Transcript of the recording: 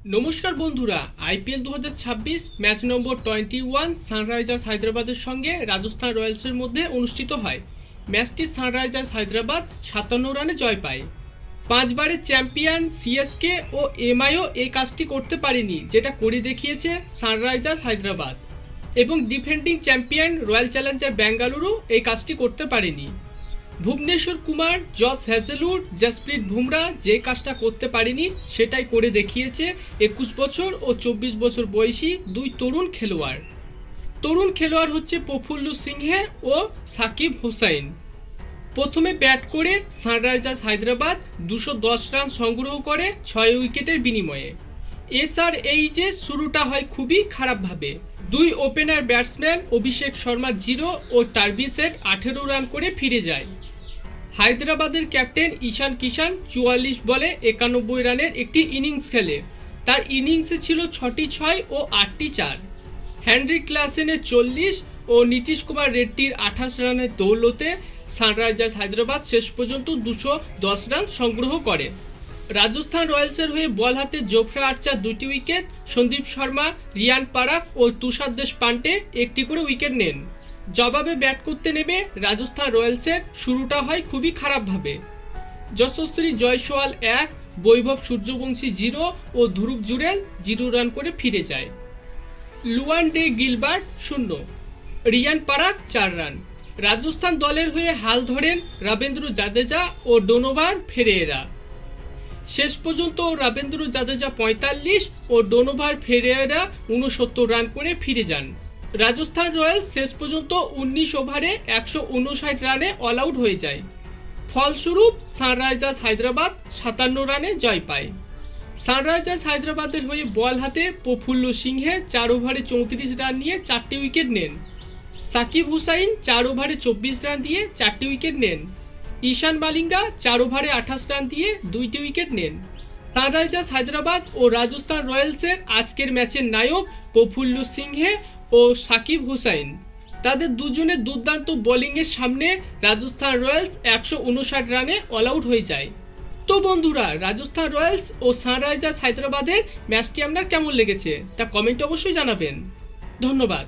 নমস্কার বন্ধুরা, IPL 2026 match নম্বর 21 Sunrisers হায়দ্রাবাদের সঙ্গে রাজস্থান রয়্যালসের মধ্যে অনুষ্ঠিত হয়। ম্যাচটি সানরাইজার্স হায়দ্রাবাদ 57 রানে জয় পায়। 5 বারের চ্যাম্পিয়ন সিএসকে ও এমআইও এই কাজটি করতে পারেনি, যেটা করে দেখিয়েছে সানরাইজার্স হায়দ্রাবাদ। এবং defending champion royal Challenger Bengaluru এই কাজটি করতে পারেনি। ভুবনেশ্বর কুমার, জস হ্যাজেলউড, জসপ্রীত বুমরা যে কাজটা করতে পারেনি সেটাই করে দেখিয়েছে 21 বছর ও 24 বছর বয়সী দুই তরুণ খেলোয়াড় হচ্ছে প্রফুল্ল সিংহে ও সাকিব হুসাইন। প্রথমে ব্যাট করে সানরাইজার্স হায়দ্রাবাদ 210 রান সংগ্রহ করে 6 উইকেটের বিনিময়ে। এসআরএইচে শুরুটা হয় খুবই খারাপভাবে। দুই ওপেনার ব্যাটসম্যান অভিষেক শর্মা 0 ও টার্ভিসেট 18 রান করে ফিরে যায়। হায়দ্রাবাদের ক্যাপ্টেন ঈশান কিষান 44 বলে 91 রানের একটি ইনিংস খেলে। তার ইনিংসে ছিল 6টি 6 ও 8টি 4। হেনরিক ক্লাসেনের 40 ও নীতিশ কুমার রেড্ডির 28 রানের দৌলতে সানরাইজার্স হায়দ্রাবাদ শেষ পর্যন্ত 210 রান সংগ্রহ করে। রাজস্থান রয়্যালসের হয়ে বল হাতে জোফরা আর্চার 2টি উইকেট, সন্দীপ শর্মা, রিয়ান পারাক ও তুষার দেশপান্ডে একটি করে উইকেট নেন। জবাবে ব্যাট করতে নেমে রাজস্থান রয়্যালসের শুরুটা হয় খুবই খারাপভাবে। যশস্বী জয়সওয়াল 1, বৈভব সূর্যবংশী 0 ও ধ্রুব জুরেল 0 রান করে ফিরে যায়। লুয়ান ডে গিলবার্ট 0, রিয়ান পারাক 4 রান। রাজস্থান দলের হয়ে হাল ধরেন রবীন্দ্র জাদেজা ও ডোনোভার ফেরেরা। শেষ পর্যন্ত রবীন্দ্র জাদেজা 45 ও ডোনোভার ফেরেরা 69 রান করে ফিরে যান। রাজস্থান রয়্যালস শেষ পর্যন্ত 19 ওভারে 159 রানে অল আউট হয়ে যায়। ফলস্বরূপ সানরাইজার্স হায়দ্রাবাদ 57 রানে জয় পায়। সানরাইজার্স হায়দ্রাবাদের হয়ে বল হাতে প্রফুল্ল সিংহে 4 ওভারে 34 রান নিয়ে 4টি উইকেট নেন। সাকিব হুসাইন 4 ওভারে 24 রান দিয়ে 4টি উইকেট নেন। ঈশান মালিঙ্গা 4 ওভারে 28 রান দিয়ে 2টি উইকেট নেন। সানরাইজার্স হায়দ্রাবাদ ও রাজস্থান রয়্যালসের আজকের ম্যাচের নায়ক প্রফুল্ল সিংহে ও সাকিব হুসাইন। তাদের দুজনের দুর্দান্ত বোলিংয়ের সামনে রাজস্থান রয়্যালস 159 রানে অল আউট হয়ে যায়। তো বন্ধুরা, রাজস্থান রয়্যালস ও সানরাইজার্স হায়দ্রাবাদের ম্যাচটি আপনার কেমন লেগেছে তা কমেন্টে অবশ্যই জানাবেন। ধন্যবাদ।